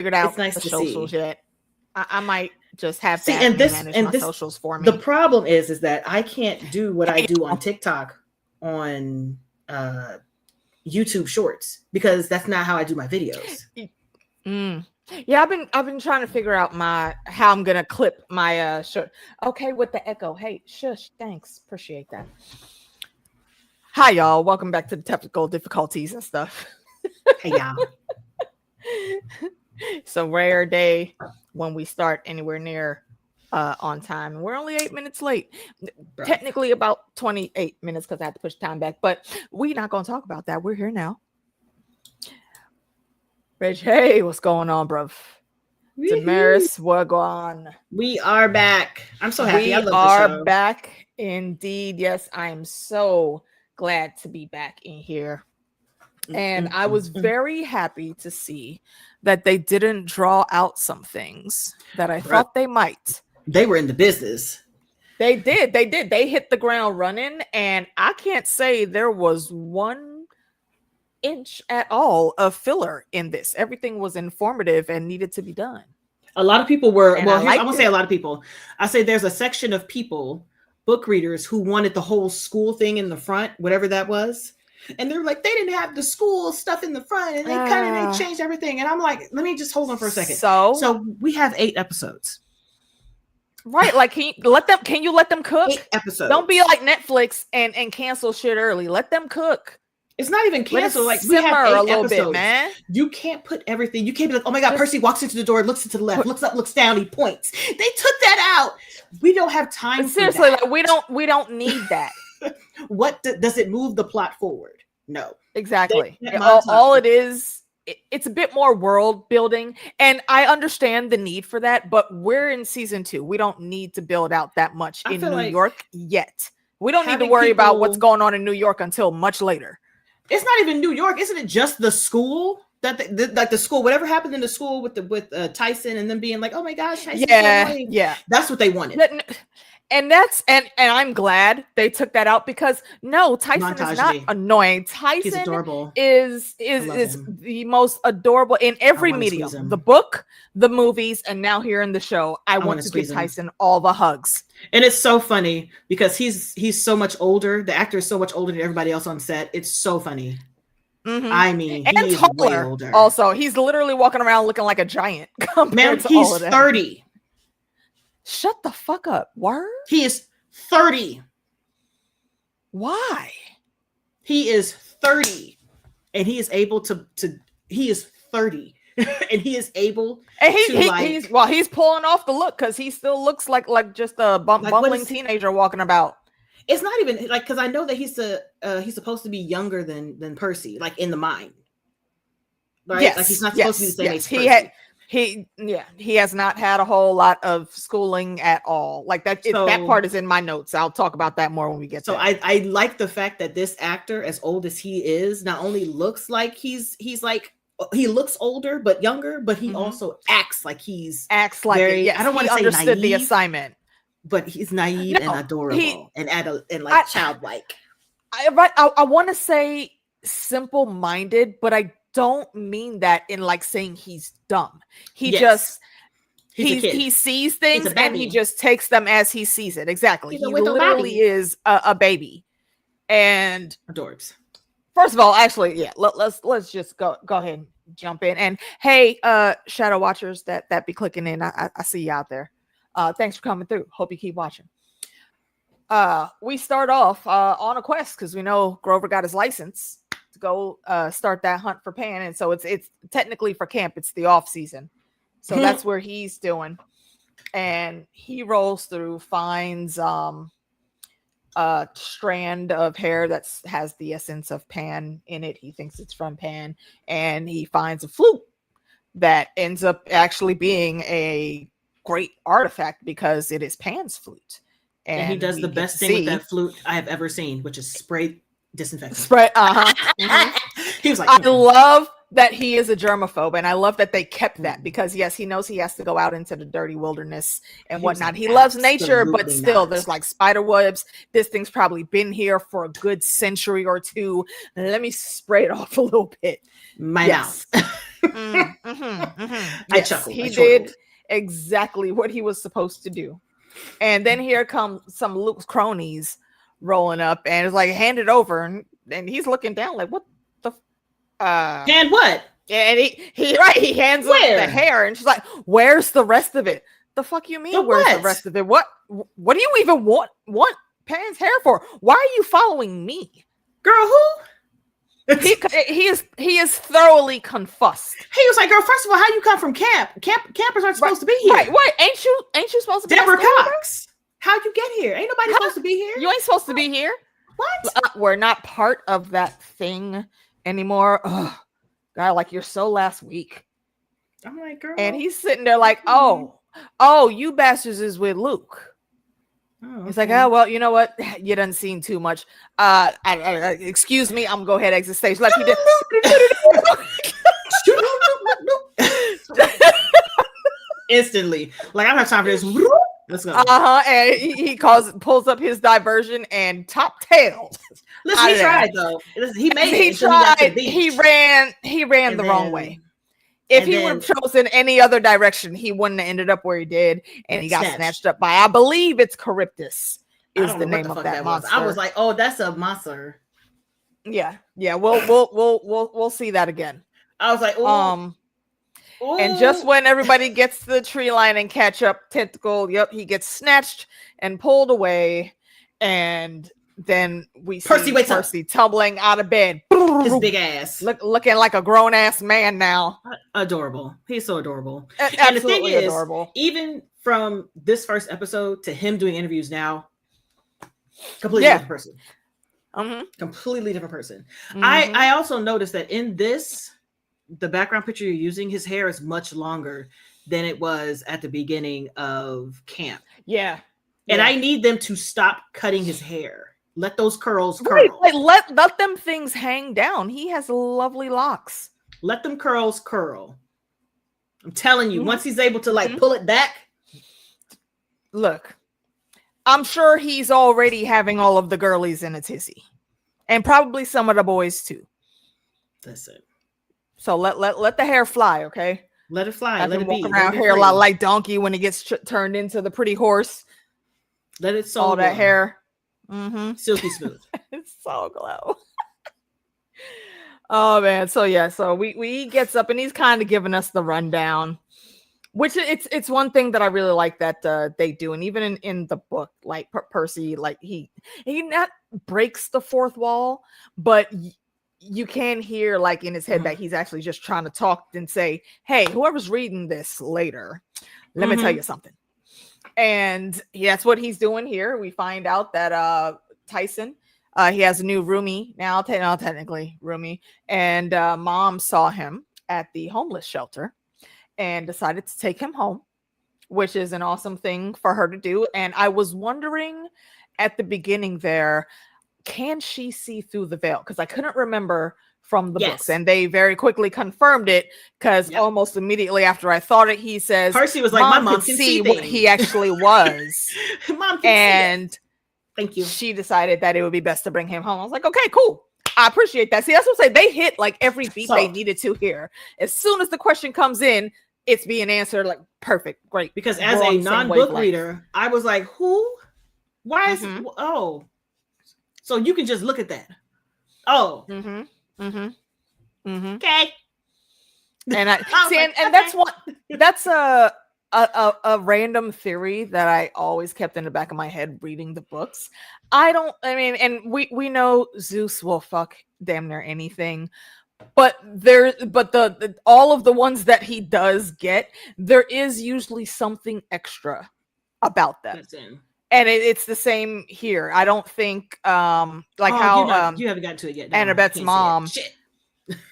figured out it's nice the to socials see. yet. I might just have See, that and manage my this socials for me. the problem is that I can't do what I do on TikTok on YouTube Shorts because that's not how I do my videos. Yeah, I've been trying to figure out how I'm gonna clip my shirt. Okay, with the echo. Hey, shush, thanks, appreciate that. Hi y'all, welcome back to the technical difficulties and stuff. Hey y'all. It's a rare day when we start anywhere near on time. We're only 8 minutes late. Bro. Technically about 28 minutes because I had to push time back, but we're not going to talk about that. We're here now. Reg, hey, what's going on, bruv? Damaris, we're gone. We are back. I'm so happy. I love the show. Back indeed. Yes, I am so glad to be back in here. And I was very happy to see that they didn't draw out some things that I thought they might. They were in the business. They did. They hit the ground running. And I can't say there was 1 inch at all of filler in this. Everything was informative and needed to be done. A lot of people were, and I won't say a lot of people. I say there's a section of people, book readers, who wanted the whole school thing in the front, whatever that was. And they're like, they didn't have the school stuff in the front, and they changed everything. And I'm like, let me just hold on for a second. So we have 8 episodes. Right. Like, can you let them cook? 8 episodes. Don't be like Netflix and cancel shit early. Let them cook. It's not even canceled. Like, we have 8 a little bit, man. You can't put everything. You can't be like, oh my God, Percy walks into the door, looks to the left, looks up, looks down, he points. They took that out. We don't have time. Seriously, like, we don't need that. What does it move the plot forward? No, exactly. All it is, it's a bit more world building, and I understand the need for that. But we're in season 2. We don't need to build out that much in New York yet. We don't need to worry about what's going on in New York until much later. It's not even New York, isn't it? Just the school that the school, whatever happened in the school with Tyson and them being like, oh my gosh, Tyson's so annoying. Yeah, that's what they wanted. And I'm glad they took that out because Tyson is not annoying. Tyson is the most adorable in every medium. The book, the movies, and now here in the show. I want to give Tyson all the hugs. And it's so funny because he's so much older. The actor is so much older than everybody else on set. It's so funny. Mm-hmm. I mean, and he's way older. Also, he's literally walking around looking like a giant. Man, he's 30. Shut the fuck up. Word? He is 30. Why? He is 30. And he is able to he is 30. And he is able he's pulling off the look because he still looks like just a bumbling teenager walking about. It's not even like, because I know that he's supposed to be younger than Percy, like in the mind. Right? Yes, like he's not supposed to be the same age. He has not had a whole lot of schooling at all. Like that part is in my notes. I'll talk about that more when we get there. So I like the fact that this actor, as old as he is, not only looks like he looks older but younger, but he also acts like I don't want to say understood naive, the assignment, but he's naive and adorable and childlike. I want to say simple-minded, but I don't mean that in like saying he's dumb. He sees things and he just takes them as he sees it. Exactly. He literally is a baby. And adorbs. First of all, actually, yeah, let's just go ahead and jump in. And hey, shadow watchers that be clicking in, I see you out there. Thanks for coming through. Hope you keep watching. We start off on a quest because we know Grover got his license to go start that hunt for Pan, and so it's technically for camp. It's the off season, so that's where he's doing. And he rolls through, finds a strand of hair that has the essence of Pan in it. He thinks it's from Pan, and he finds a flute that ends up actually being a great artifact because it is Pan's flute. And he does the best thing with that flute I have ever seen, which is spray disinfectant. He was like, I love that he is a germaphobe, and I love that they kept that because yes, he knows he has to go out into the dirty wilderness and whatnot. He loves nature, but still there's like spider webs. This thing's probably been here for a good century or two. Let me spray it off a little bit. My mouth. I chuckled. He did exactly what he was supposed to do. And then here come some Luke's cronies rolling up and it's like, hand it over. And he's looking down like, what the hand what? And he hands him the hair and she's like, where's the rest of it? The fuck you mean where's the rest of it? What do you even want Pan's hair for? Why are you following me? Girl, who? he is thoroughly confussed. He was like, girl, first of all, how you come from camp? Campers aren't supposed to be here. Right. Ain't you supposed to be Deborah Cox? How'd you get here? Ain't nobody supposed to be here. You ain't supposed to be here. What? We're not part of that thing anymore. Ugh. God, like you're so last week. I'm like, girl. And he's sitting there like, oh, you bastards is with Luke. Oh, okay. He's like, oh, well, you know what? You done seen too much. Excuse me, I'm gonna go ahead and exit stage. Like he did. Instantly. Like, I don't have time for this. Let's go. And he pulls up his diversion and top tail. Listen, he tried though. He made it. He tried. He ran the wrong way. If he would have chosen any other direction, he wouldn't have ended up where he did, and he got snatched up by, I believe it's Charybdis is the name of that monster. I was like, oh, that's a monster. Yeah. We'll see that again. I was like, ooh. And just when everybody gets to the tree line and catch up, Tentacle, he gets snatched and pulled away, and then we see Percy tumbling out of bed. His big ass. Looking like a grown-ass man now. Adorable. He's so adorable. And the thing is, adorable. Even from this first episode to him doing interviews now, completely different person. Completely different person. I also noticed that in this, the background picture you're using, his hair is much longer than it was at the beginning of camp. Yeah. And I need them to stop cutting his hair. Let those curls curl. Right, let them things hang down. He has lovely locks. Let them curls curl. I'm telling you, once he's able to pull it back. Look, I'm sure he's already having all of the girlies in a tizzy. And probably some of the boys too. Listen. So let the hair fly, okay? Let it fly. Let it walk around here like donkey when it gets turned into the pretty horse. Let it all that hair. Silky smooth. It's so glow. Oh man. So we gets up and he's kind of giving us the rundown, which it's one thing that I really like that they do. And even in the book, like Percy, like he not breaks the fourth wall, but you can hear like in his head that he's actually just trying to talk and say, hey, whoever's reading this later, let me tell you something. And that's what he's doing here. We find out that Tyson, he has a new roomie now, technically roomie, and mom saw him at the homeless shelter and decided to take him home, which is an awesome thing for her to do. And I was wondering at the beginning there, can she see through the veil? Because I couldn't remember from the books, and they very quickly confirmed it because almost immediately after I thought it, he says Percy was like, my mom can see what he actually was. Mom can see it. Thank you. She decided that it would be best to bring him home. I was like, okay, cool. I appreciate that. See, that's what I'm saying. They hit like every beat they needed to hear. As soon as the question comes in, it's being answered like perfect, great. Because as a non-book reader, I was like, who? Why is so you can just look at that. Oh. Okay. And I see, and that's what that's a random theory that I always kept in the back of my head reading the books. And we know Zeus will fuck damn near anything, but the all of the ones that he does get, there is usually something extra about them. And it's the same here. I don't think how you haven't gotten to it yet. Annabeth's mom.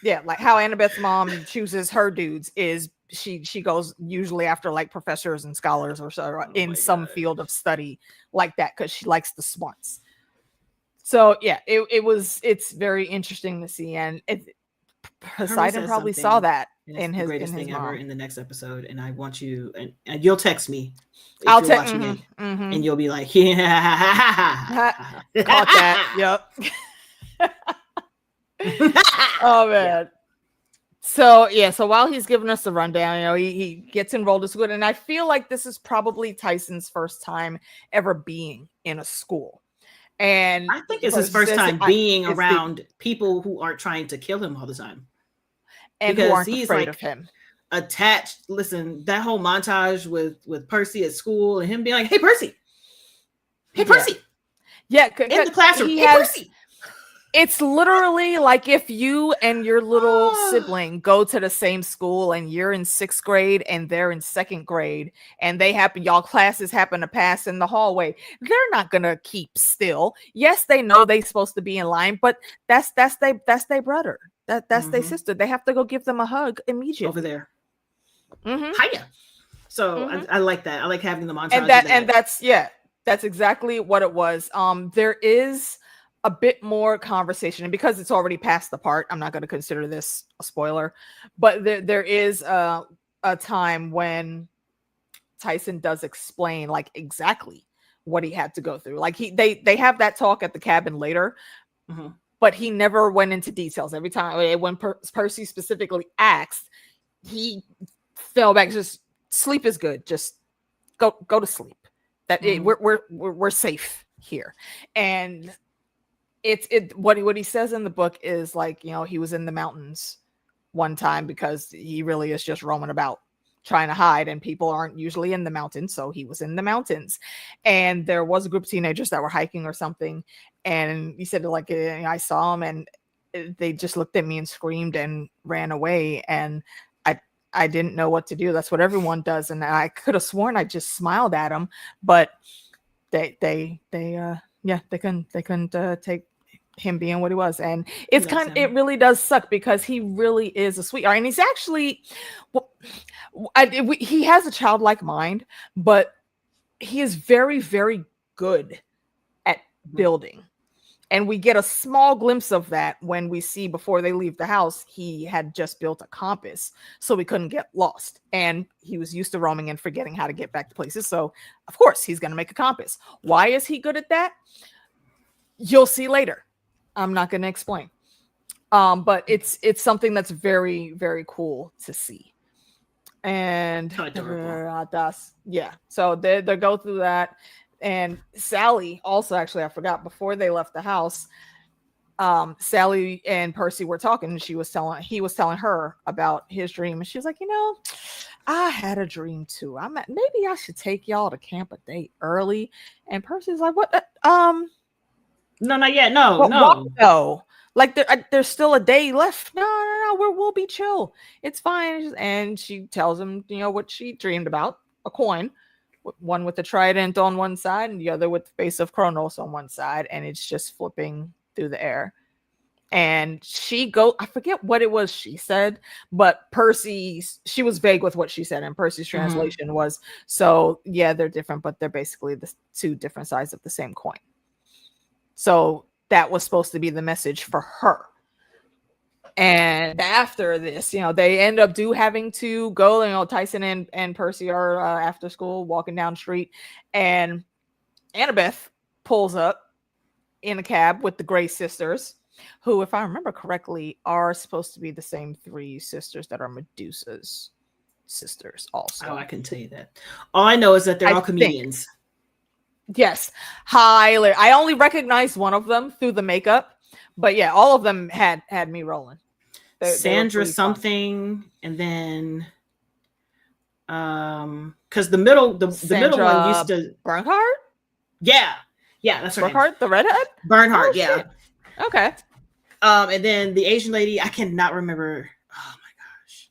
Yeah, like how Annabeth's mom chooses her dudes is she goes usually after like professors and scholars or so in some field of study like that because she likes the smarts. So yeah, it's very interesting to see, and Poseidon probably saw that in his greatest in his thing mom. ever in the next episode, and I want you and you'll text me. I'll text and you'll be like, yeah, caught that. Yep. Oh man. So yeah, so while he's giving us the rundown, he gets enrolled to school, and I feel like this is probably Tyson's first time ever being in a school. And I think it's his first time being around people who aren't trying to kill him all the time. And because who aren't afraid of him. Attached. Listen, that whole montage with Percy at school and him being like, "Hey Percy, hey Percy, yeah, in the classroom, hey Percy." It's literally like if you and your little sibling go to the same school and you're in 6th grade and they're in 2nd grade and y'all classes happen to pass in the hallway. They're not gonna keep still. Yes, they know they're supposed to be in line, but that's their brother. That's their sister. They have to go give them a hug immediately. Over there. Hiya. So I like that. I like having the montage. And that's exactly what it was. There is a bit more conversation, and because it's already past the part, I'm not going to consider this a spoiler, but there is a time when Tyson does explain like exactly what he had to go through. Like they have that talk at the cabin later, but he never went into details. Every time when Percy specifically asked, he fell back. Just sleep is good. Just go to sleep. That we're safe here. And what he says in the book is like, he was in the mountains one time because he really is just roaming about trying to hide, and people aren't usually in the mountains, so he was in the mountains, and there was a group of teenagers that were hiking or something, and he said like, I saw them and they just looked at me and screamed and ran away, and I didn't know what to do. That's what everyone does, and I could have sworn I just smiled at them, but they couldn't take him being what he was. And it's it really does suck because he really is a sweetheart, and he's actually he has a childlike mind, but he is very, very good at building. And we get a small glimpse of that when we see before they leave the house, he had just built a compass so we couldn't get lost. And he was used to roaming and forgetting how to get back to places. So, of course, he's going to make a compass. Why is he good at that? You'll see later. I'm not going to explain. But it's something that's very, very cool to see. And yeah, so they go through that. And Sally also, actually, I forgot, before they left the house, Sally and Percy were talking, and he was telling her about his dream, and she was like, I had a dream too. Maybe I should take y'all to camp a day early. And Percy's like, what? No, not yet. No. Like there's still a day left. No. We'll be chill. It's fine. And she tells him, what she dreamed about: a coin. One with the trident on one side and the other with the face of Kronos on one side, and it's just flipping through the air. And I forget what it was she said, but she was vague with what she said, and Percy's translation was, so yeah, they're different, but they're basically the two different sides of the same coin. So that was supposed to be the message for her. And after this, they end up having to go. Tyson and Percy are after school walking down the street, and Annabeth pulls up in a cab with the Grey sisters, who, if I remember correctly, are supposed to be the same 3 sisters that are Medusa's sisters also. Oh, I can tell you that. All I know is that they're all comedians. Yes. I only recognized one of them through the makeup, but yeah, all of them had me rolling. Sandra something, and then because the middle one used to Bernhardt. Yeah, that's her Bernhardt, name. the redhead. Bernhardt, yeah. Shit. Okay. And then the Asian lady, I cannot remember. Oh my gosh.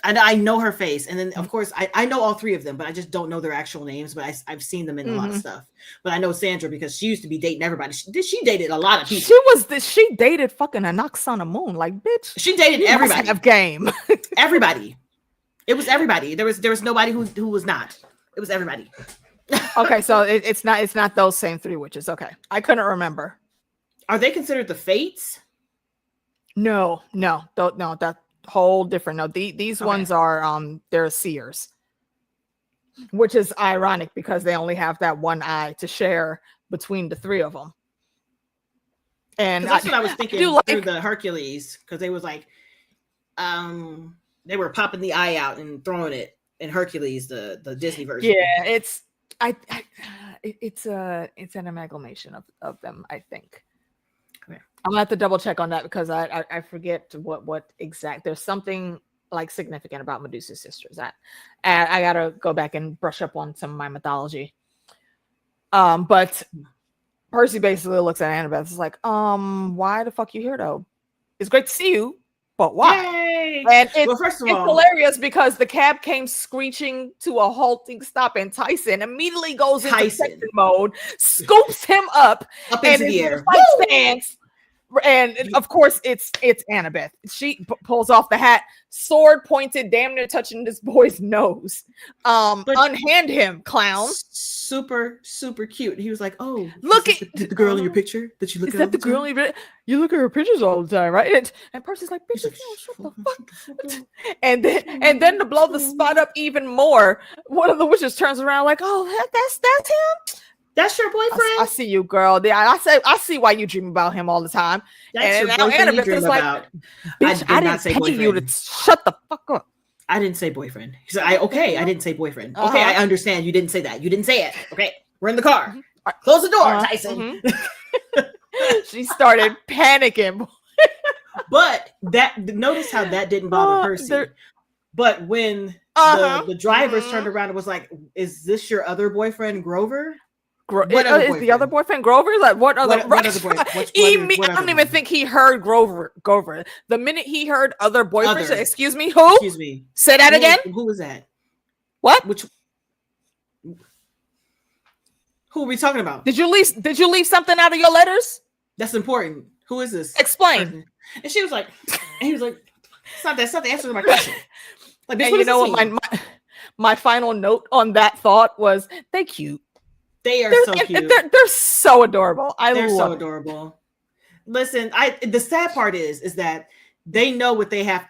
I know her face, and then of course I know all 3 of them, but I just don't know their actual names. But I've seen them in a lot of stuff. But I know Sandra because she used to be dating everybody. She dated a lot of people. She dated fucking Anox on the Moon, like bitch. She dated everybody. Have game. Everybody. It was everybody. There was nobody who was not. It was everybody. Okay, so it's not those same 3 witches. Okay, I couldn't remember. Are they considered the Fates? No, that whole different. No, these ones are they're seers, which is ironic because they only have that one eye to share between the 3 of them. And that's what I was thinking through the Hercules, because they was like, they were popping the eye out and throwing it in Hercules, the Disney version. Yeah, it's an amalgamation of them, I think. Okay. I'm gonna have to double check on that because I forget what exact. There's something like significant about Medusa's sisters. I gotta go back and brush up on some of my mythology. But Percy basically looks at Annabeth. It's like, why the fuck you here though? It's great to see you, but why? Yay! And it's, well, first of it's all, hilarious because the cab came screeching to a halting stop, and Tyson immedially goes into protection mode, scoops him up into the air, stance. And of course, it's Annabeth. She pulls off the hat, sword pointed, damn near touching this boy's nose. Unhand him, clown. Super, super cute. He was like, "Oh, look at the girl in your picture that you look at." Is that the girl in your? You look at her pictures all the time, right? And Percy's like, "Bitch, shut the fuck." And then to blow the spot up even more, one of the witches turns around like, "Oh, that's him." That's your boyfriend. I see you, girl. I see why you dream about him all the time. That's your boyfriend you dream about. Bitch, I didn't say boyfriend. You to shut the fuck up. I didn't say boyfriend. He said, I didn't say boyfriend. Okay, I understand. You didn't say that. You didn't say it. Okay, we're in the car. Close the door, Tyson. She started panicking. But notice how that didn't bother Percy. But when the drivers turned around and was like, "Is this your other boyfriend, Grover?" Is the other boyfriend Grover? Like what other? What other boyfriend? I don't even think he heard Grover. The minute he heard other boyfriends, excuse me, who? Excuse me. Say that again. Who was that? What? Who are we talking about? Did you leave something out of your letters? That's important. Who is this? Explain. Person? And he was like, it's not the answer to my question. Like, and you know what? My final note on that thought was, they cute. They're so cute. They're so adorable. They're so adorable. Listen, the sad part is that they know what they have,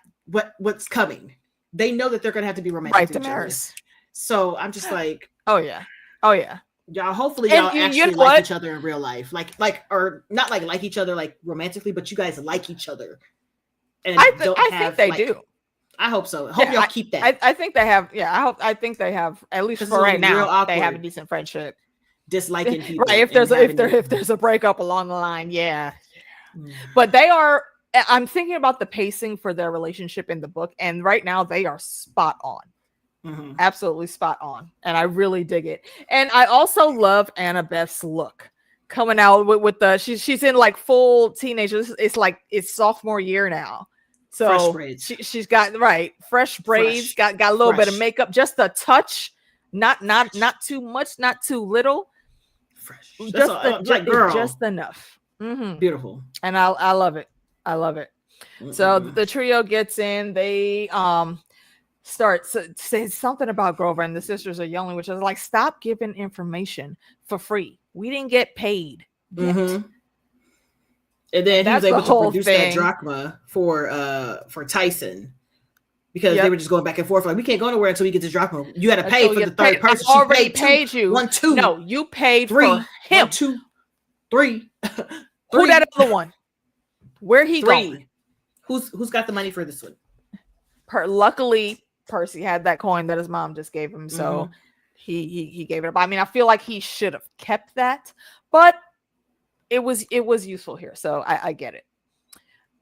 what's coming. They know that they're gonna have to be romantic. Right, Damaris. So I'm just like, oh yeah. Y'all, hopefully y'all actually like each other in real life, or not like each other like romantically, but you guys like each other. And I think they do. I hope so. Hope y'all keep that. I think they have. Yeah, I think they have, at least for right now. They have a decent friendship. Disliking people, right? If there's a breakup along the line, yeah. But they are. I'm thinking about the pacing for their relationship in the book, and right now they are spot on. Absolutely spot on, and I really dig it. And I also love Annabeth's look coming out with the she's in like full teenager. It's sophomore year now, so fresh braids. She's got fresh braids, got a little bit of makeup, just a touch, not too much, not too little. Fresh. Just enough. Beautiful. And I love it. So the trio gets in. They start saying something about Grover, and the sisters are yelling, which is like, stop giving information for free. We didn't get paid yet. And then he was able to produce that drachma for Tyson. Because they were just going back and forth. Like, we can't go nowhere until we get the drachma. You had to pay for the third person. I already paid you. 1, 2. No, you paid for him. 1, 2, 3. Who that other one? Where he going? Who's got the money for this one? Luckily, Percy had that coin that his mom just gave him, so he gave it up. I mean, I feel like he should have kept that, but it was useful here, so I get it.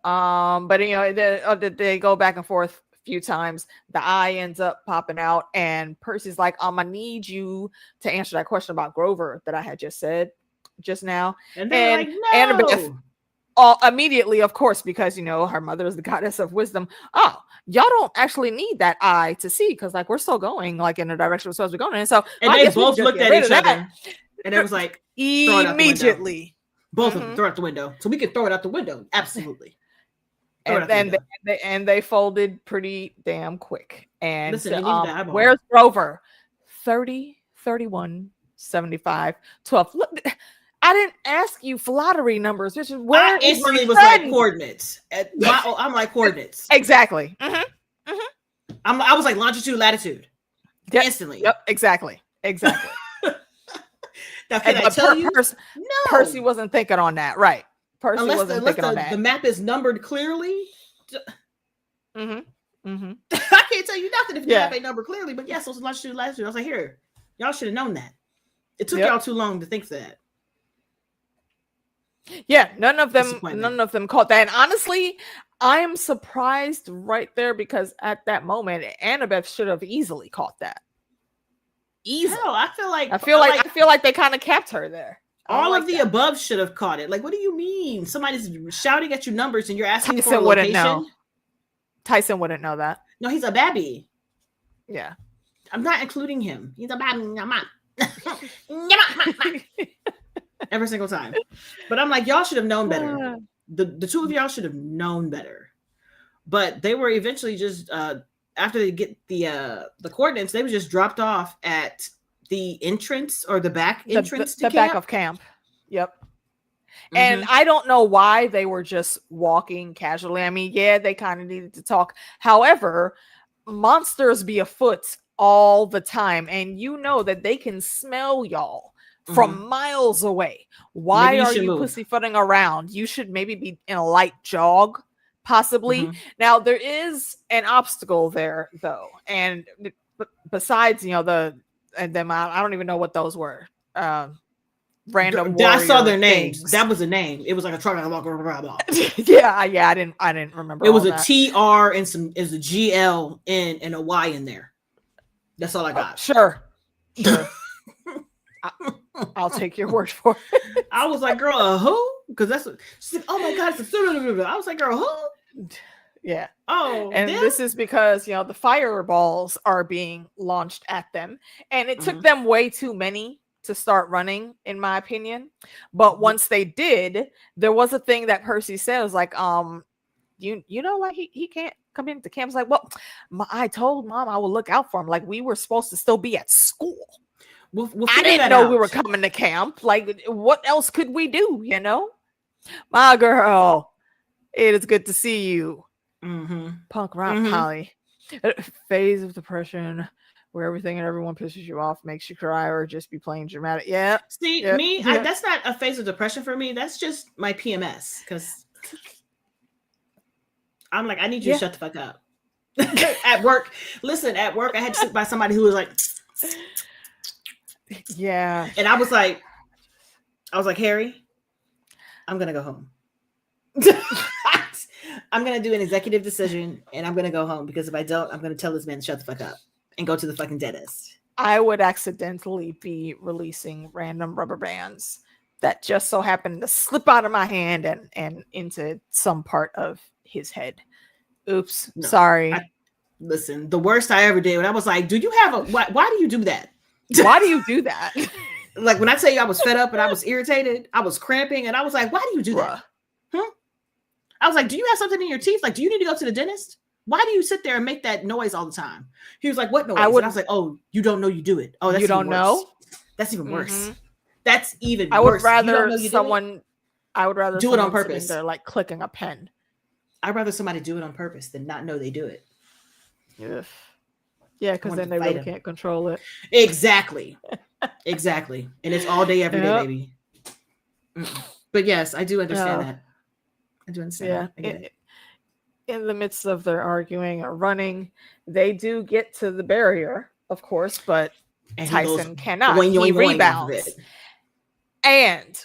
But they go back and forth few times. The eye ends up popping out, and Percy's like, I need you to answer that question about Grover that I had just said just now. And like, no. Annabeth immediately, of course, because her mother is the goddess of wisdom. Oh, y'all don't actually need that eye to see, because like we're still going like in the direction we're supposed to be going. And so they both looked at each other, and it was like immediately both of them throw it out the window. So we could throw it out the window. Absolutely. And they folded pretty damn quick. And listen, where's Grover? 30, 31, 75, 12. Look, I didn't ask you for lottery numbers. Which is where I instantly was like coordinates. I'm like coordinates. Exactly. I was like longitude, latitude. Yep. Instantly. Yep. Exactly. Now, can I tell you? No. Percy wasn't thinking on that, right? Percy wasn't thinking on that. The map is numbered clearly. I can't tell you nothing if you have a number clearly, but yes, those lunch last year. I was like, here, y'all should have known that. It took y'all too long to think that. Yeah, none of them caught that. And honestly, I am surprised right there because at that moment, Annabeth should have easily caught that. Easily. Hell, I feel like they kind of kept her there. All of the above should have caught it. Like, what do you mean? Somebody's shouting at you numbers and you're asking for a location? Know. Tyson wouldn't know that. No, he's a babby. Yeah. I'm not including him. He's a babby. Every single time. But I'm like, y'all should have known better. The two of y'all should have known better. But they were eventually just after they get the coordinates, they were just dropped off at the entrance or the back entrance to the camp. Back of camp. Yep. And I don't know why they were just walking casually. I mean, yeah, they kind of needed to talk. However, monsters be afoot all the time, and you know that they can smell y'all from miles away. Why are you pussyfooting around? You should maybe be in a light jog, possibly. Now, there is an obstacle there, though. And besides, you know, I don't even know what those were. Random I saw their names. Things. That was a name. It was like a truck. yeah, I didn't remember. It was a TR and is a GL and a Y in there. That's all I got. Sure. I'll take your word for it. I was like, girl, who? Because that's what she's like, oh my god, it's a I was like, girl, who? Yeah. Oh, and this is because, you know, the fireballs are being launched at them, and it took them way too many to start running, in my opinion. But once they did, there was a thing that Percy said, was like, you know, like he can't come into camp. It's like, well, I told Mom I will look out for him. Like, we were supposed to still be at school. We'll I didn't know we were coming to camp. Like, what else could we do? You know, my girl, it is good to see you. Punk rock, Polly. Phase of depression where everything and everyone pisses you off, makes you cry, or just be plain dramatic. Yeah. See, me, that's not a phase of depression for me. That's just my PMS. Because I'm like, I need you to shut the fuck up. At work, I had to sit by somebody who was like, yeah. And I was like, Harry, I'm gonna go home. I'm gonna do an executive decision and I'm gonna go home, because if I don't, I'm gonna tell this man to shut the fuck up and go to the fucking dentist. I would accidentally be releasing random rubber bands that just so happened to slip out of my hand and into some part of his head. Oops, no, sorry. Listen, the worst I ever did when I was like, do you have why do you do that? Why do you do that? Like, when I tell you I was fed up and I was irritated, I was cramping, and I was like, why do you do that? I was like, do you have something in your teeth? Like, do you need to go to the dentist? Why do you sit there and make that noise all the time? He was like, what noise? And I was like, oh, you don't know you do it. Oh, that's you don't know? That's even worse. That's even worse. I would rather someone do it on purpose. They're like clicking a pen. I'd rather somebody do it on purpose than not know they do it. Yeah, because then they really can't control it. Exactly. Exactly. And it's all day, every day, baby. But yes, I do understand that. I do understand that. In the midst of their arguing or running, they do get to the barrier, of course, but Tyson cannot. He rebounds. And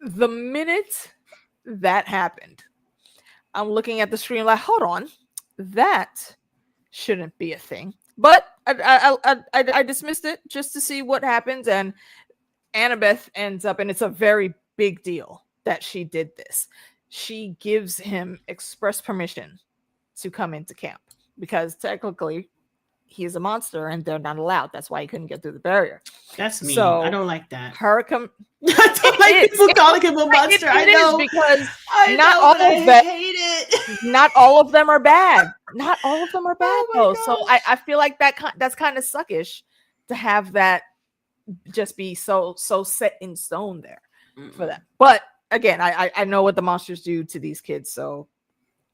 the minute that happened, I'm looking at the screen like, hold on, that shouldn't be a thing. But I dismissed it just to see what happens, and Annabeth ends up, and it's a very big deal that she did this. She gives him express permission to come into camp, because technically he's a monster and they're not allowed. That's why he couldn't get through the barrier. That's mean. So I don't like that. I don't like people calling him a monster. I know, because not all of them are bad. Not all of them are bad though. Gosh. So I feel like that's kind of suckish to have that just be so set in stone there for them. But again, I know what the monsters do to these kids, so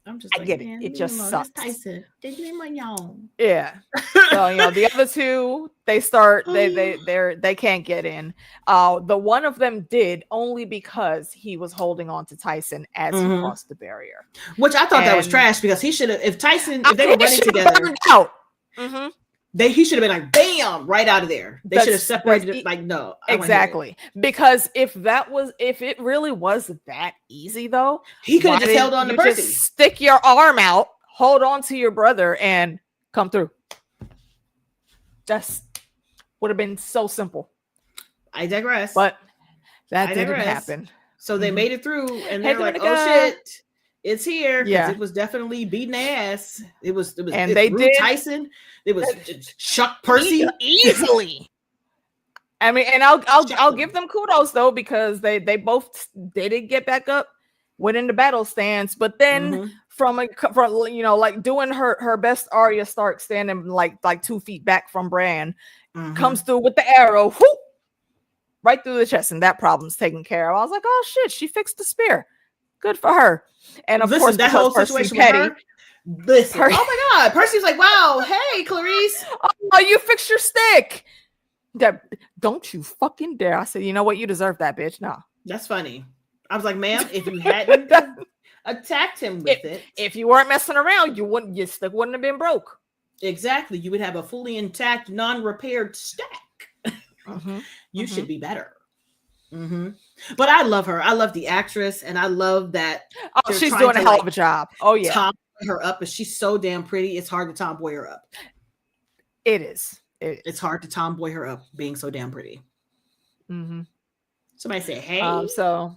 I'm just I like, get it. man, It just that's sucks. Tyson. They leave me alone. Yeah. So the other two, they can't get in. The one of them did only because he was holding on to Tyson as he crossed the barrier. Which I thought that was trash because he should have. If they were running together, out. He should have been like, bam, right out of there. They should have separated it. Like, no, exactly. Because if it really was that easy, though, he could have just held on to Percy. Just stick your arm out, hold on to your brother, and come through. That's would have been so simple. I digress. But that didn't happen. So they made it through, and they're like, "Oh shit, it's here!" Yeah, it was definitely beating their ass. It was, and they did Tyson. It was Chuck Percy easily. I mean, and I'll give them kudos though because they did get back up, went into battle stance, but then from like doing her best Arya Stark standing like 2 feet back from Bran, comes through with the arrow, whoop, right through the chest, and that problem's taken care of. I was like, oh shit, she fixed the spear. Good for her. And of course, that whole situation with her. Listen, oh my God, Percy's like, wow, hey, Clarice. Oh, you fixed your stick. Don't you fucking dare. I said, you know what? You deserve that, bitch. No. That's funny. I was like, ma'am, if you hadn't attacked him with it. If you weren't messing around, your stick wouldn't have been broke. Exactly. You would have a fully intact, non-repaired stack. You should be better. But I love her. I love the actress, and I love that. Oh, she's doing a hell of a job. Oh yeah, tomboy her up, but she's so damn pretty. It's hard to tomboy her up. It is. It's hard to tomboy her up, being so damn pretty. Somebody say, "Hey." So.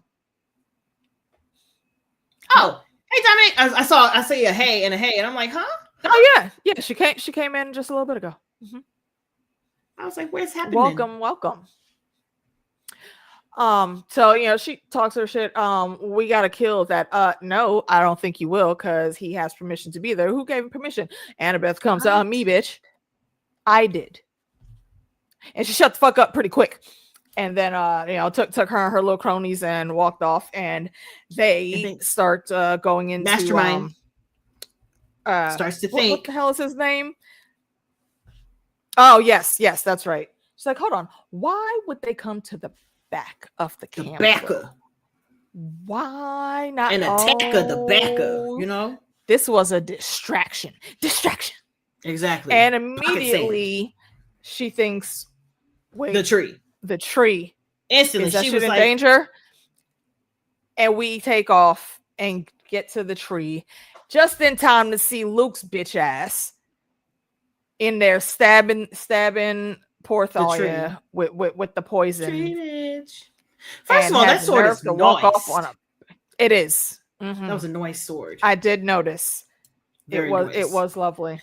Oh, hey, Dominic. I say a hey, and I'm like, huh? Oh yeah. She came in just a little bit ago. I was like, where's happening? Welcome. So she talks her shit. We gotta kill that. No, I don't think you will, because he has permission to be there. Who gave him permission? Annabeth comes me, bitch. I did. And she shut the fuck up pretty quick. And then took her and her little cronies and walked off, and they start going into mastermind. Starts to think. What the hell is his name? Oh yes, that's right. She's like, hold on, why would they come to the back of the camp? Backer. Why not an attacker? The backer. This was a distraction. Exactly. And immediately she thinks, wait, the tree instantly, is that she shit was in like, danger? And we take off and get to the tree just in time to see Luke's bitch ass in there stabbing poor Thalia with the poison. First of all, that sword is nice. It is. That was a nice sword. I did notice. It was lovely.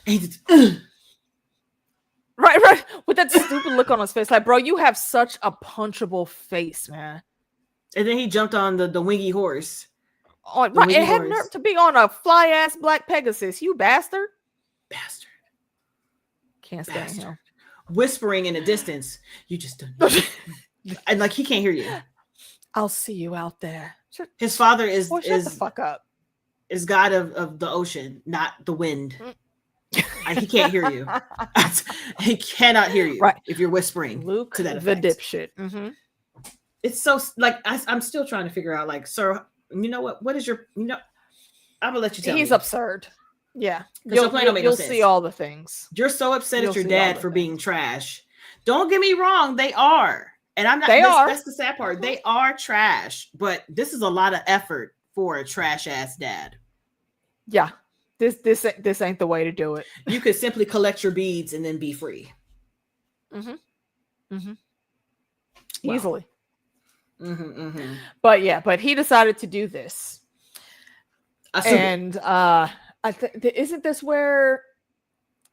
Right. With that stupid look on his face. Like, bro, you have such a punchable face, man. And then he jumped on the wingy horse. Oh, right. It had nerve to be on a fly-ass black Pegasus. You bastard. Can't stand him. Whispering in the distance. You just don't know. And like, he can't hear you. I'll see you out there. His father is shut the fuck up. Is god of the ocean, not the wind. He can't hear you. He cannot hear you. Right. If you're whispering. Luke, to that the effect. dipshit. It's so like I'm still trying to figure out, like, sir, you know what is your, I'm gonna let you tell me. He's absurd. Yeah. You'll see all the things. You're so upset at your dad for being trash. Don't get me wrong, they are. And I'm not, that's the sad part. They are trash, but this is a lot of effort for a trash ass dad. Yeah. This ain't the way to do it. You could simply collect your beads and then be free. Easily. But he decided to do this. And isn't this where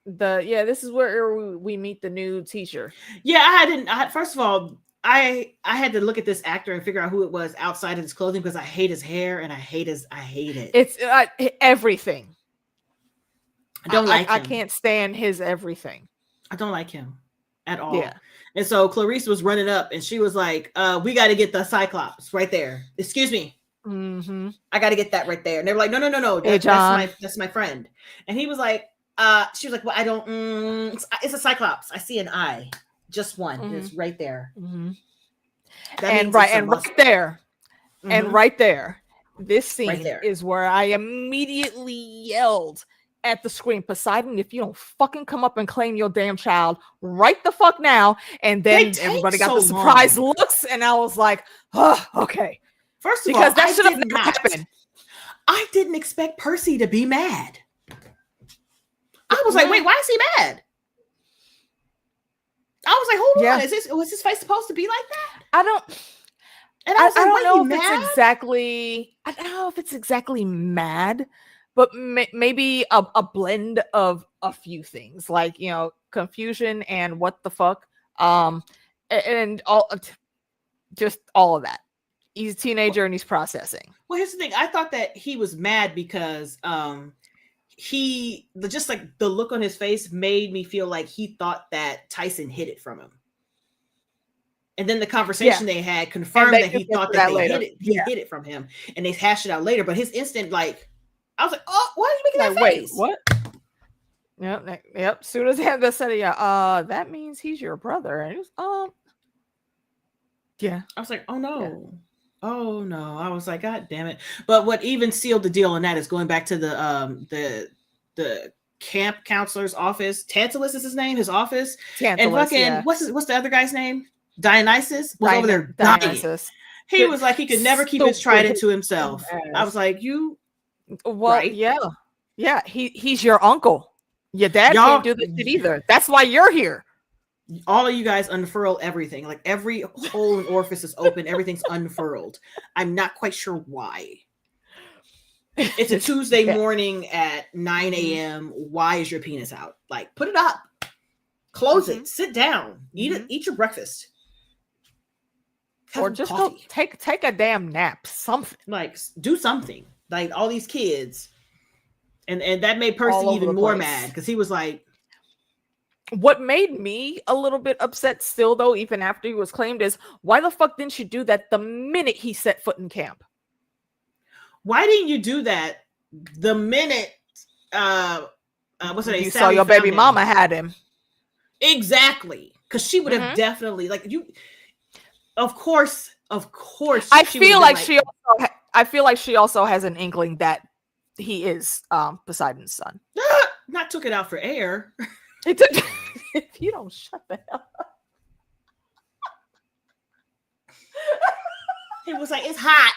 this is where we meet the new teacher? First of all, I had to look at this actor and figure out who it was outside of his clothing, because I hate his hair and I hate it. It's everything. I don't like him. I can't stand his everything. I don't like him at all. Yeah. And so Clarice was running up and she was like, we got to get the Cyclops right there. Excuse me. I got to get that right there. And they were like, no. Hey, John. That's my friend. And he was like, she was like, well, I don't, it's a Cyclops. I see an eye. Just one. It's right there. And right there. And right there. This scene is where I immediately yelled at the screen, Poseidon, if you don't fucking come up and claim your damn child right the fuck now. And then everybody got the surprise looks, and I was like, oh, okay. First of all, that should have never happened. I didn't expect Percy to be mad. I was like, wait, why is he mad? I was like, hold on, was his face supposed to be like that? I don't know if it's exactly mad, but maybe a blend of a few things, like, you know, confusion and what the fuck, and just all of that. He's a teenager and he's processing. Well, here's the thing. I thought that he was mad because just like the look on his face made me feel like he thought that Tyson hid it from him. And then the conversation they had confirmed that he thought that he hid it from him, and they hashed it out later. But his instant, like, I was like, oh, why are you making that face? Wait, what? Yep. Soon as I said, that means he's your brother. And it was, yeah. I was like, oh no. Yeah. Oh no. I was like, God damn it. But what even sealed the deal on that is going back to the camp counselor's office. Tantalus is his name, his office. Tantalus, and fucking what's the other guy's name? Dionysus was over there dying. He was like, he could never keep his trident to himself. I was like, right? Yeah. He's your uncle. Your dad can't do this shit either. That's why you're here. All of you guys unfurl everything. Like every hole and orifice is open. Everything's unfurled. I'm not quite sure why. It's a Tuesday morning at 9 a.m. Why is your penis out? Like, put it up. Close it. Sit down. Eat your breakfast. Or just go take a damn nap. Something. Like, do something. Like, all these kids. And that made Percy even more mad, because he was like, what made me a little bit upset still, though, even after he was claimed, is why the fuck didn't you do that the minute he set foot in camp? Why didn't you do that the minute what's her name? You saw your baby mama had him. Exactly. Because she would have definitely, like, you, of course. I feel like she also has an inkling that he is Poseidon's son. Not took it out for air. If you don't shut the hell up. He was like, it's hot.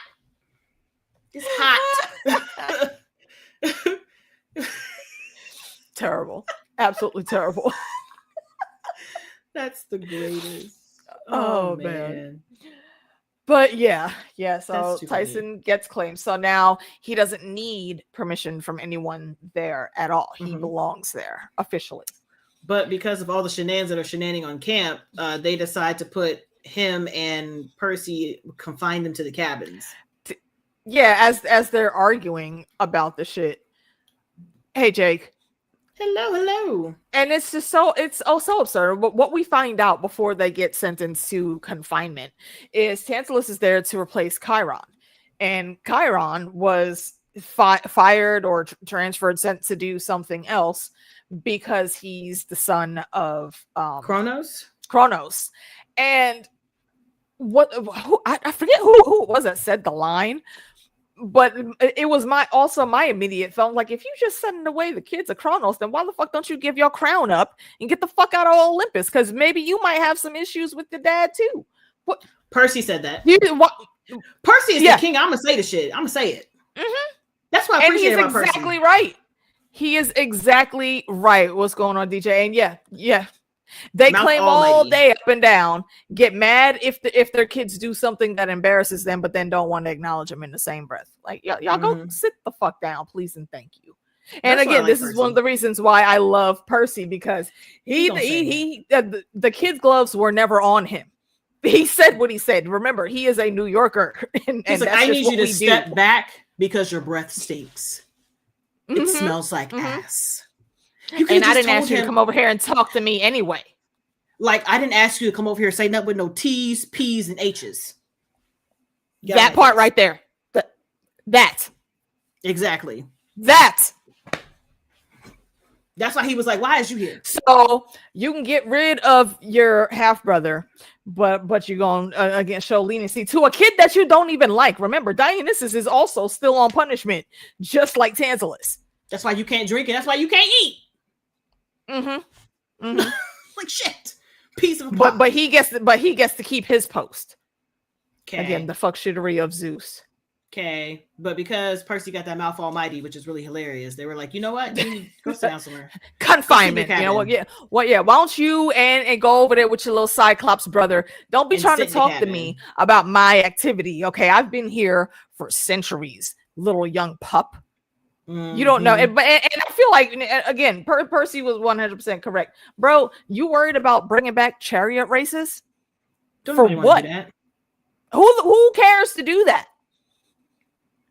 It's hot. Terrible. Absolutely terrible. That's the greatest. Oh man. But yeah. So Tyson gets claimed. So now he doesn't need permission from anyone there at all. He belongs there officially. But because of all the shenanigans that are shenanigans on camp, they decide to put him and Percy, confine them to the cabins. Yeah, as they're arguing about the shit. Hey, Jake. Hello. And it's just it's so absurd. But what we find out before they get sentenced to confinement is Tantalus is there to replace Chiron. And Chiron was fired or transferred, sent to do something else, because he's the son of Kronos. And I forget who it was that said the line, but it was my immediate thought. Like, if you just sending away the kids of Kronos, then why the fuck don't you give your crown up and get the fuck out of Olympus? Because maybe you might have some issues with your dad too. What? Percy said that. Percy is the king. I'm gonna say the shit. I'm gonna say it. That's why I appreciate about Percy. Exactly right. He is exactly right. What's going on, DJ? And yeah. They claim all day up and down, get mad if their kids do something that embarrasses them, but then don't want to acknowledge them in the same breath. Like, y'all go sit the fuck down, please and thank you. And again, this is one of the reasons why I love Percy, because the kid's gloves were never on him. He said what he said. Remember, he is a New Yorker. And he's like, I need you to step back because your breath stinks. It smells like ass. And I didn't ask you to come over here and talk to me anyway. Like, I didn't ask you to come over here and say nothing with no T's, P's, and H's. That part right there. That. Exactly. That. That's why he was like, why is you here? So you can get rid of your half brother, but you're going to again show leniency to a kid that you don't even like. Remember, Dionysus is also still on punishment, just like Tantalus. That's why you can't drink, and that's why you can't eat. Mm-hmm. Like shit. Piece of pop. But he gets to keep his post. Okay. Again, the fuck shittery of Zeus. Okay, but because Percy got that mouth almighty, which is really hilarious, they were like, you know what? You go sit down somewhere. Confinement. You know what? Yeah. Well, yeah. Why don't you and go over there with your little Cyclops brother? Don't be trying to talk to me about my activity. Okay, I've been here for centuries, little young pup. Mm-hmm. You don't know. And I feel like, again, Percy was 100% correct. Bro, you worried about bringing back chariot races? For what? Who cares to do that?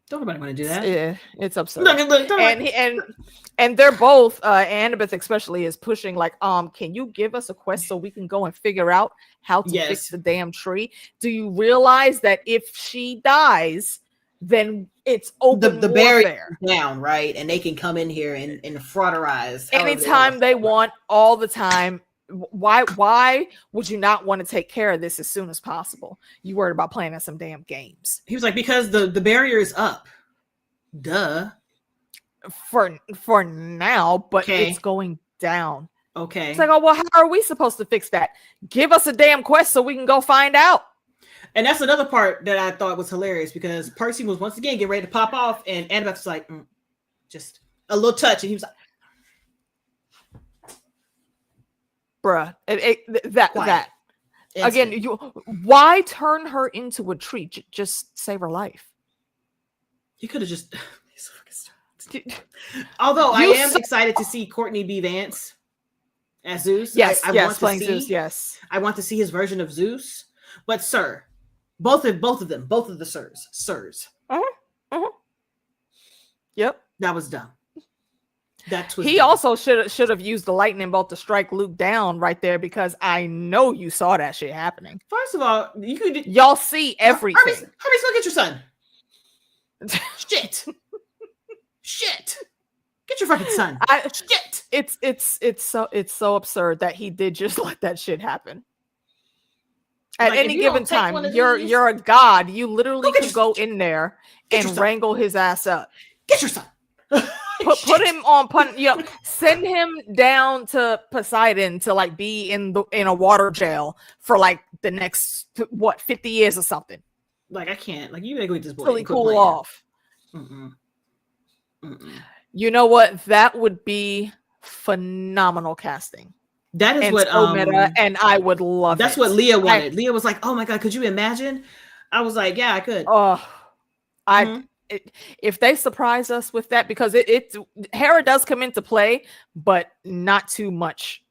Don't nobody want to do that. Yeah, it's absurd. And they're both, Annabeth especially is pushing like, can you give us a quest so we can go and figure out how to fix the damn tree? Do you realize that if she dies, then it's open the barrier down, right? And they can come in here and frauderize anytime they want, all the time. Why would you not want to take care of this as soon as possible? You worried about playing at some damn games. He was like, because the barrier is up. Duh. For now, but it's going down. Okay. It's like, oh well, how are we supposed to fix that? Give us a damn quest so we can go find out. And that's another part that I thought was hilarious because Percy was once again getting ready to pop off, and Annabeth was like, just a little touch, and he was like, bruh, that again. Why turn her into a tree? Just save her life. He could have just. Although I am excited to see Courtney B. Vance as Zeus. Yes, I want to see Zeus. Yes, I want to see his version of Zeus. But sir, both of the sirs. Yep, that was dumb. He also should have used the lightning bolt to strike Luke down right there because I know you saw that shit happening. First of all, y'all see everything. Hermes, go get your son. Shit. Get your fucking son. Shit. It's so absurd that he did just let that shit happen. At any given time, you're a god. You literally could go in there and wrangle his ass up. Get your son. Put him on send him down to Poseidon to like be in a water jail for like the next 50 years or something. Like I can't. Like you gotta go with this boy. Really cool off. You know what? That would be phenomenal casting. That is what meta, and I would love that's what Leah wanted. Leah was like, oh my god, could you imagine? I was like, yeah, I could. If they surprise us with that, because Hera does come into play, but not too much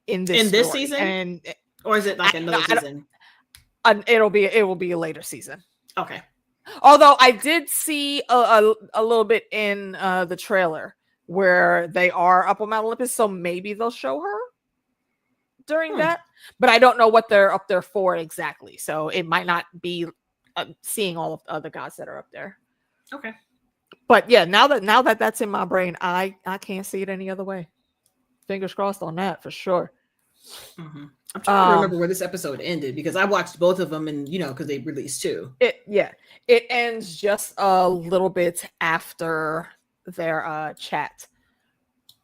in this season, or is it like another season? It will be a later season. Okay. Although I did see a little bit in the trailer where they are up on Mount Olympus, so maybe they'll show her during that. But I don't know what they're up there for exactly, so it might not be seeing all of the other gods that are up there. Okay. But yeah, now that that's in my brain, I can't see it any other way. Fingers crossed on that for sure. I'm trying to remember where this episode ended because I watched both of them, and because they released two. It ends just a little bit after their chat.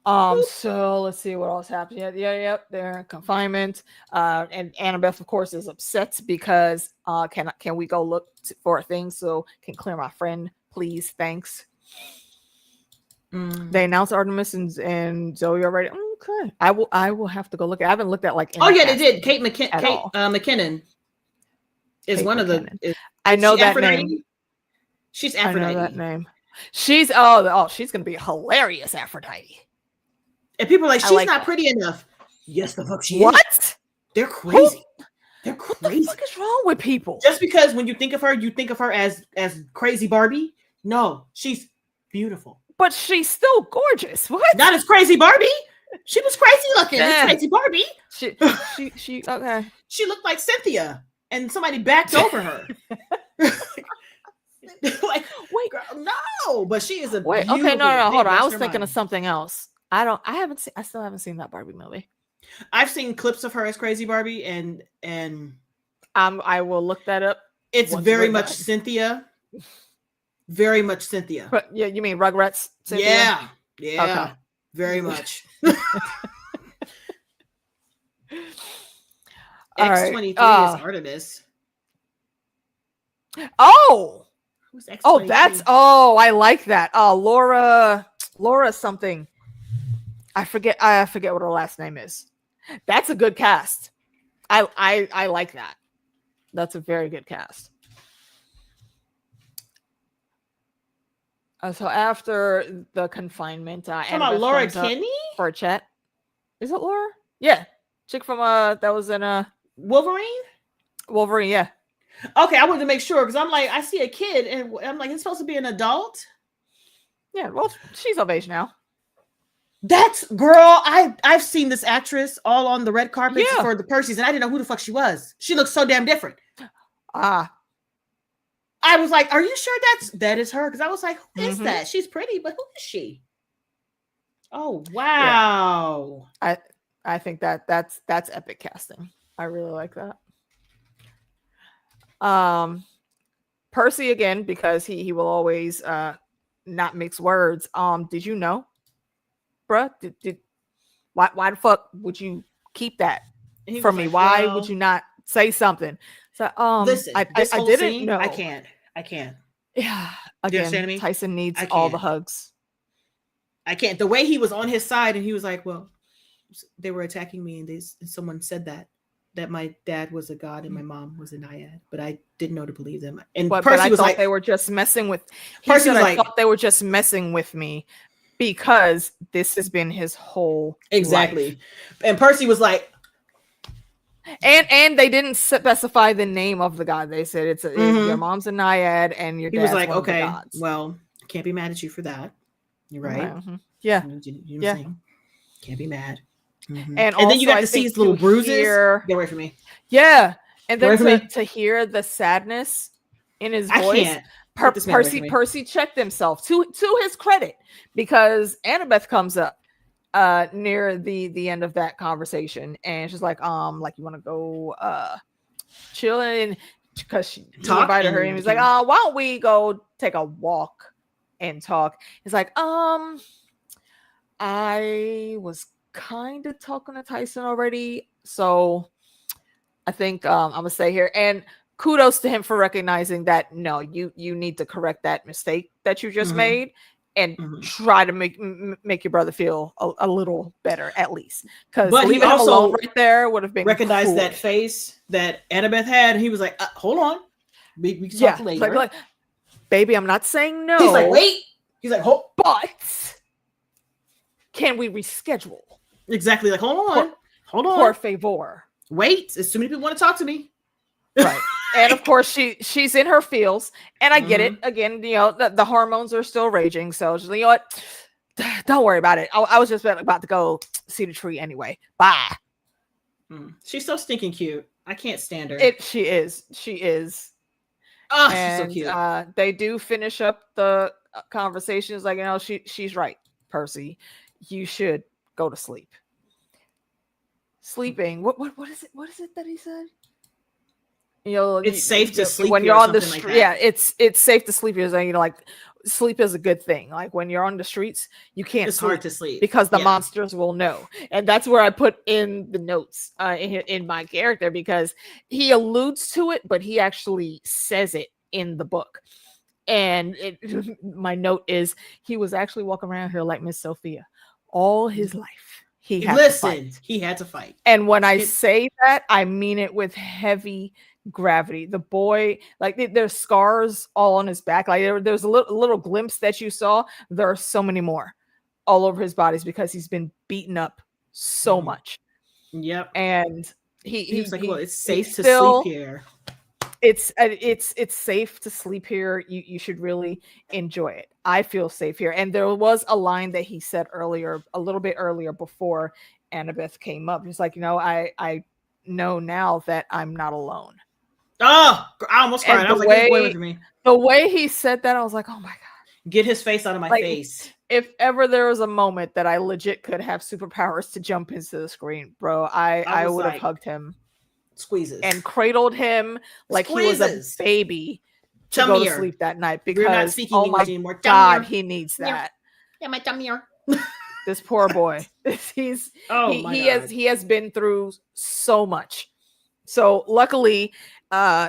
So let's see what else happened. They're in confinement. And Annabeth, of course, is upset because can we go look for a thing so can clear my friend, please, thanks. They announced Artemis and Zoe already. Okay, I will have to go look. I haven't looked at like. They did. Kate McKinnon is one of the. I know that name. She's Aphrodite. I know that name. She's she's gonna be a hilarious Aphrodite. And people are like, she's not pretty enough. Yes, the fuck she is. What? They're crazy. They're crazy. What the fuck is wrong with people? Just because when you think of her as crazy Barbie. No, she's beautiful. But she's still gorgeous. What? Not as crazy Barbie. She was crazy looking. As crazy Barbie. She okay. She looked like Cynthia, and somebody backed over her. Like, Wait, girl, no. But she is a wait. beautiful. Okay, no. Hold on. I was her thinking mind. of something else. I haven't seen. I still haven't seen that Barbie movie. I've seen clips of her as Crazy Barbie, and I will look that up. it's once very we're much done. Cynthia. Very much Cynthia. But yeah, you mean Rugrats? Cynthia? Yeah. Yeah. Okay. Very much. X23 is Artemis. Oh. Who's X23? I like that. Laura something. I forget what her last name is. That's a good cast. I like that. That's a very good cast. So after the confinement, Come on, Laura Kinney for a chat. Is it Laura? Yeah, chick from that was in Wolverine. Yeah. Okay, I wanted to make sure because I'm like, I see a kid and I'm like, it's supposed to be an adult. Yeah, well, she's of age now. That's girl. I've seen this actress all on the red carpet for the Percy's, and I didn't know who the fuck she was. She looks so damn different. I was like, "Are you sure that is her?" Because I was like, "Who is that? She's pretty, but who is she?" Oh wow! Yeah. I think that's epic casting. I really like that. Percy again because he will always not mix words. Did you know, bruh? Why the fuck would you keep that from me? Like, why would you not say something? So listen, I didn't know. I can't. Yeah, again, Tyson needs all the hugs. I can't. The way he was on his side and he was like, well, they were attacking me and someone said that my dad was a god and my mom was a naiad, but I didn't know to believe them. And Percy was like, they were just messing with. Percy was like, I thought they were just messing with me because this has been his whole life. And Percy was like, and they didn't specify the name of the god. They said it's your mom's a naiad and your dad's was like, one okay, of the gods. Well, can't be mad at you for that. You're right. Yeah. You know can't be mad. And then you got to see his little bruises. Get away from me. Yeah. And then to hear the sadness in his voice. Percy checked himself to his credit because Annabeth comes up near the end of that conversation and she's like you want to go chill and because he invited her and he's like why don't we go take a walk and talk. He's like I was kind of talking to Tyson already, so I think I'm gonna stay here. And kudos to him for recognizing that no, you need to correct that mistake that you just made and try to make your brother feel a little better at least. Because leaving him alone right there would have been recognized that face that Annabeth had. And he was like, "Hold on, we can talk later." Like, baby, I'm not saying no. He's like, "Wait." He's like, "Hold," but can we reschedule? Exactly. Like, hold on. Por favor. Wait. There's too many people want to talk to me. Right. And of course she's in her feels, and I get it. Again, the hormones are still raging, so she's like, you know what? Don't worry about it. I was just about to go see the tree anyway. Bye. She's so stinking cute. I can't stand her. She is. Oh, she's so cute. They do finish up the conversations like, she's right, Percy. You should go to sleep. Sleeping. What is it? What is it that he said? It's safe to sleep when you're on the street. Yeah, it's safe to sleep. You're saying, like, sleep is a good thing. Like when you're on the streets, you can't. It's hard to sleep because the monsters will know, and that's where I put in the notes in my character because he alludes to it, but he actually says it in the book. And my note is he was actually walking around here like Miss Sophia all his life. He had to fight. And when I say that, I mean it with heavy gravity. The boy, like, there's scars all on his back. Like there's a little glimpse that you saw. There are so many more all over his bodies because he's been beaten up so much. Yep. And he was like, well, it's safe to sleep here. It's safe to sleep here. You should really enjoy it. I feel safe here. And there was a line that he said earlier, a little bit earlier before Annabeth came up. He's like, I know now that I'm not alone. Oh, I almost cried. And I was like, get away from me. the way he said that, I was like, oh my God. Get his face out of my face. If ever there was a moment that I legit could have superpowers to jump into the screen, bro, I would have hugged him. Squeezes. And cradled him like he was a baby to go to sleep that night because, oh my God, he needs that. Yeah, my tummy. This poor boy. He has been through so much. So luckily,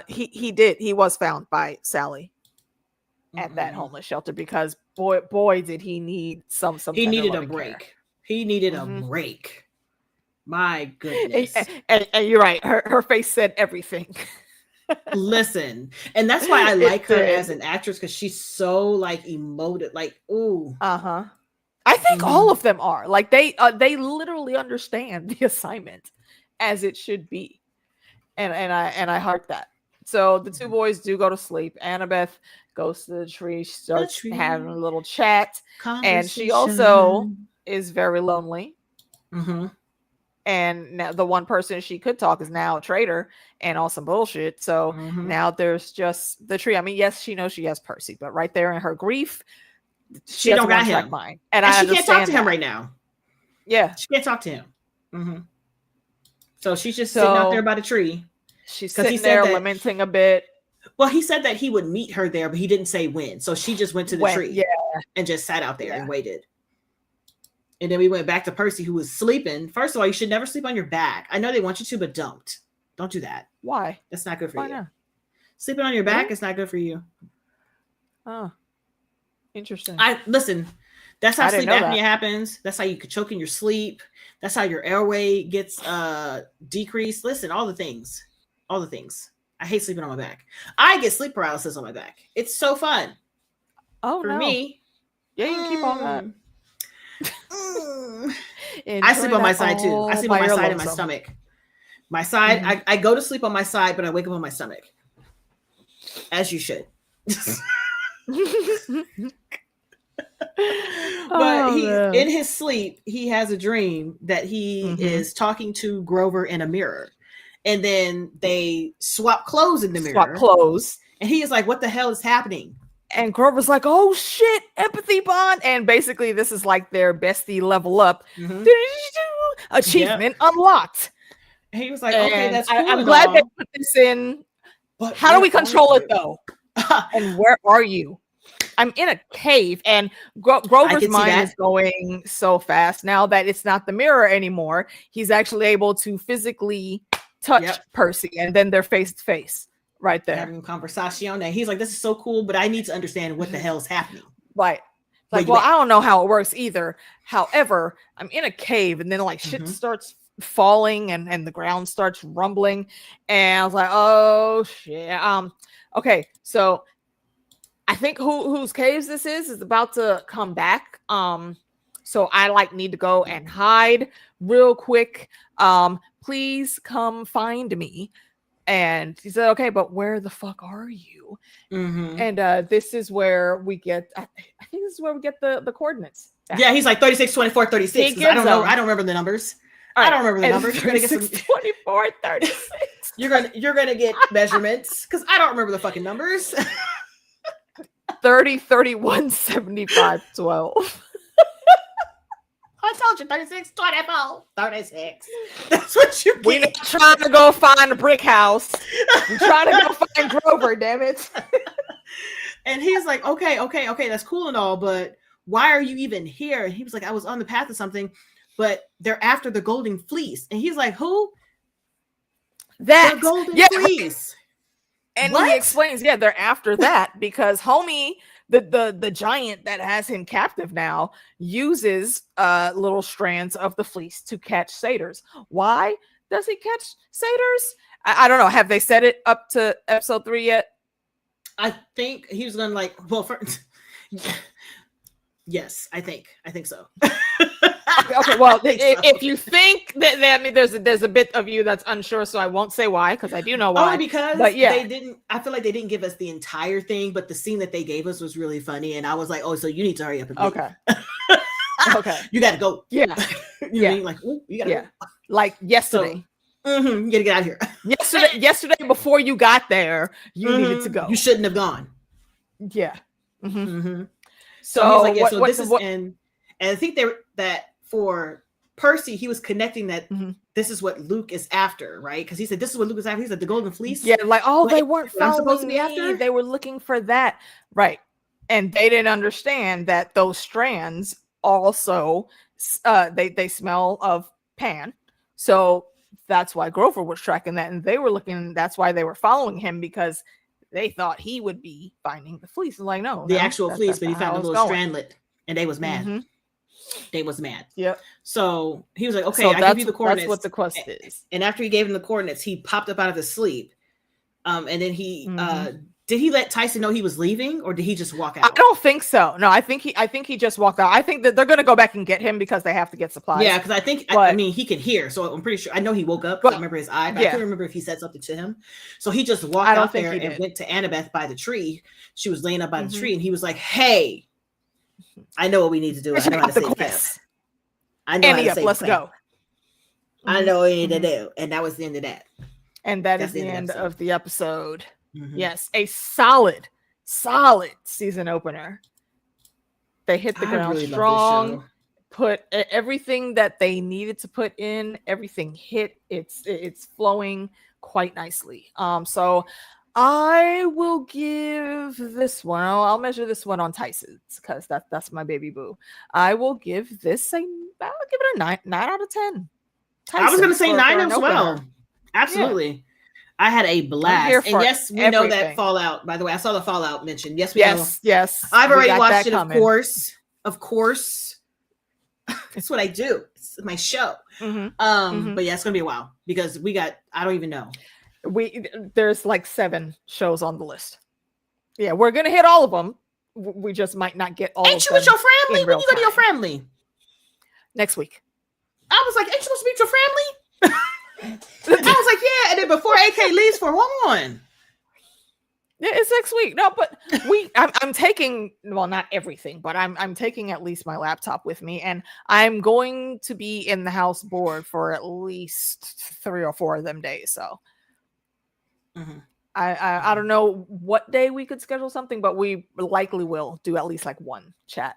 he was found by Sally at that homeless shelter because boy did he need some he needed a break. Care. He needed a break. My goodness. And you're right. Her face said everything. Listen, and that's why I like her as an actress because she's so like emotive. Like, ooh. I think all of them are like they literally understand the assignment as it should be, and I heart that. So the two boys do go to sleep. Annabeth goes to the tree, starts having a little chat, and she also is very lonely. And now the one person she could talk is now a traitor and all some bullshit. So now there's just the tree. I mean, yes, she knows she has Percy, but right there in her grief, she don't got him. Mind. And she can't talk to him right now. Yeah. She can't talk to him. So she's just sitting out there by the tree. She's sitting there lamenting a bit. Well, he said that he would meet her there, but he didn't say when. So she just went to the tree and just sat out there and waited. And then we went back to Percy, who was sleeping. First of all, you should never sleep on your back. I know they want you to, but don't. Don't do that. Why? That's not good for you. Not? Sleeping on your back is not good for you. Oh, interesting. Listen. That's how sleep apnea happens. That's how you could choke in your sleep. That's how your airway gets decreased. Listen, all the things. I hate sleeping on my back. I get sleep paralysis on my back. It's so fun. Oh, for me. Yeah, you can keep on that. I sleep on my side too. I sleep on my side and my stomach. My side, I go to sleep on my side, but I wake up on my stomach. As you should. But in his sleep, he has a dream that he is talking to Grover in a mirror. And then they swap clothes in the mirror. And he is like, what the hell is happening? And Grover's like, oh shit, empathy bond. And basically this is like their bestie level up. Achievement unlocked. And he was like, okay, that's cool. I'm glad they put this in. But how do we control it though? And where are you? I'm in a cave, and Grover's mind is going so fast now that it's not the mirror anymore. He's actually able to physically touch Percy, and then they're face to face right there. Having a conversation. And he's like, this is so cool, but I need to understand what the hell is happening. Right. Like, well, I don't know how it works either. However, I'm in a cave, and then like shit starts falling and the ground starts rumbling. And I was like, oh shit. Okay, so I think whose caves this is about to come back. So I like need to go and hide real quick. Please come find me. And he said, okay, but where the fuck are you? And this is where we get, I think this is where we get the coordinates back. Yeah, he's like 36, 24, 36. I don't know. I don't remember the numbers. I don't remember the numbers. You're gonna get some 24, 36. You're gonna get measurements because I don't remember the fucking numbers. 30, 31, 75, 12. I told you 36, 24, 36. That's what you get. We're not trying to go find a brick house. We're trying to go find Grover, damn it. And he's like, okay, that's cool and all, but why are you even here? And he was like, I was on the path of something, but they're after the golden fleece. And he's like, who? The golden fleece. And he explains, they're after that because homie, the giant that has him captive now uses little strands of the fleece to catch satyrs. Why does he catch satyrs? I don't know. Have they set it up to episode 3 yet? I think he was gonna yes, I think so. Okay, well, if you think that I mean, there's a bit of you that's unsure, so I won't say why because I do know why. Only because they didn't. I feel like they didn't give us the entire thing, but the scene that they gave us was really funny, and I was like, oh, so you need to hurry up and leave. Okay, you got to go. Yeah, you mean like, ooh, you got to go. Like yesterday. You got to get out of here. Yesterday before you got there, you needed to go. You shouldn't have gone. Yeah. So he's like, yeah. So this is and I think that for Percy, he was connecting that this is what Luke is after, right? Because he said this is what Luke is after. He said the Golden Fleece. Yeah, like they weren't I'm supposed following to be me. after. They were looking for that, right? And they didn't understand that those strands also they smell of Pan. So that's why Grover was tracking that, and they were looking. That's why they were following him, because they thought he would be finding the fleece. Like, no, the actual fleece, but he found a little strandlet, and they was mad. They was mad. Yep. So he was like, okay, so I give you the coordinates. That's what the quest is. And after he gave him the coordinates, he popped up out of his sleep. And then he did he let Tyson know he was leaving, or did he just walk out? I don't think so. No, I think he just walked out. I think that they're gonna go back and get him because they have to get supplies. Yeah, because I mean he can hear, so I'm pretty sure. I know he woke up. I remember his eye, but I can't remember if he said something to him. So he just walked out there and went to Annabeth by the tree. She was laying up by the tree, and he was like, "Hey, I know what we need to do. I know how to save Kev. I know how to save let's go. I know what we need to do." And that was the end of that. And that's is the end of the episode. Yes, a solid season opener. They hit the ground strong, put everything that they needed to put in, everything hit. It's flowing quite nicely. So I will give this one, I'll measure this one on Tyson's, because that's my baby boo. I will give this I'll give it a 9 out of 10. Tyson, I was gonna say 9 as well. Absolutely. Yeah. I had a blast. And yes, we know that Fallout. By the way, I saw the Fallout mentioned. Yes, we know. Yes. I've already watched it, of course. Of course. It's what I do. It's my show. But yeah, it's gonna be a while, because I don't even know. There's like 7 shows on the list. Yeah, we're gonna hit all of them. We just might not get all of them. Ain't you with your family? When you go to your family? Next week. I was like, ain't you supposed to meet your family? I was like, yeah, and then before AK leaves for Wun. Yeah, it's next week. No, but I'm taking, well, not everything, but I'm taking at least my laptop with me, and I'm going to be in the house bored for at least 3 or 4 of them days. So I don't know what day we could schedule something, but we likely will do at least like one chat.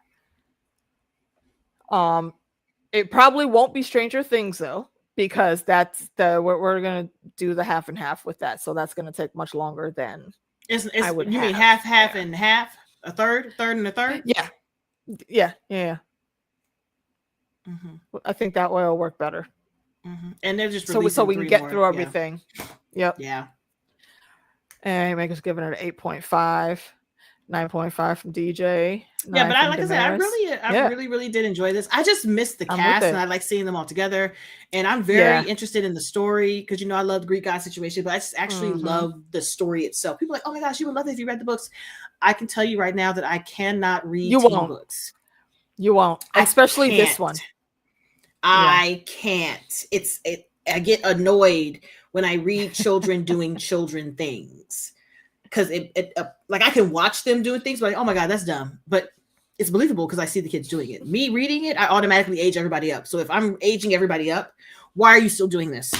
It probably won't be Stranger Things though, because that's we're gonna do the half and half with that, so that's gonna take much longer than I would. You mean half and half, a third and a third? Yeah. I think that way will work better. And they're just so we can get through everything. Yep. Yeah. And make us giving it an 8.5, 9.5 from DJ. Yeah, but like I said, I really did enjoy this. I just missed the cast, and I like seeing them all together. And I'm very interested in the story, because I love the Greek god situation, but I just actually love the story itself. People are like, oh my gosh, you would love it if you read the books. I can tell you right now that I cannot read books. You won't, especially this one. I can't. I get annoyed when I read children doing children things. Because like I can watch them doing things, but like, oh my God, that's dumb. But it's believable because I see the kids doing it. Me reading it, I automatically age everybody up. So if I'm aging everybody up, why are you still doing this?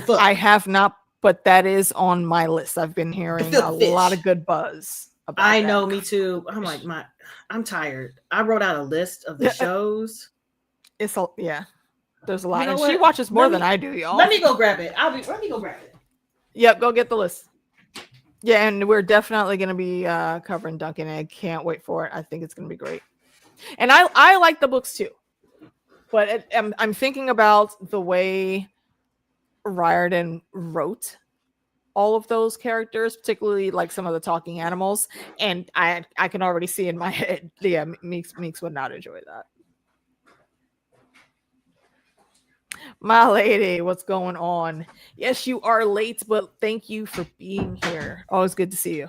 I have not, but that is on my list. I've been hearing a lot of good buzz about I know, me too. I'm like, I'm tired. I wrote out a list of the shows. There's a lot. And she watches more than I do, y'all. Let me go grab it. Let me go grab it. Yep, go get the list. Yeah, and we're definitely going to be covering Duncan, and I can't wait for it. I think it's going to be great. And I like the books too, but I'm thinking about the way Riordan wrote all of those characters, particularly like some of the talking animals, and I can already see in my head, Meeks would not enjoy that. My lady, what's going on? Yes, you are late, but thank you for being here. Always good to see you.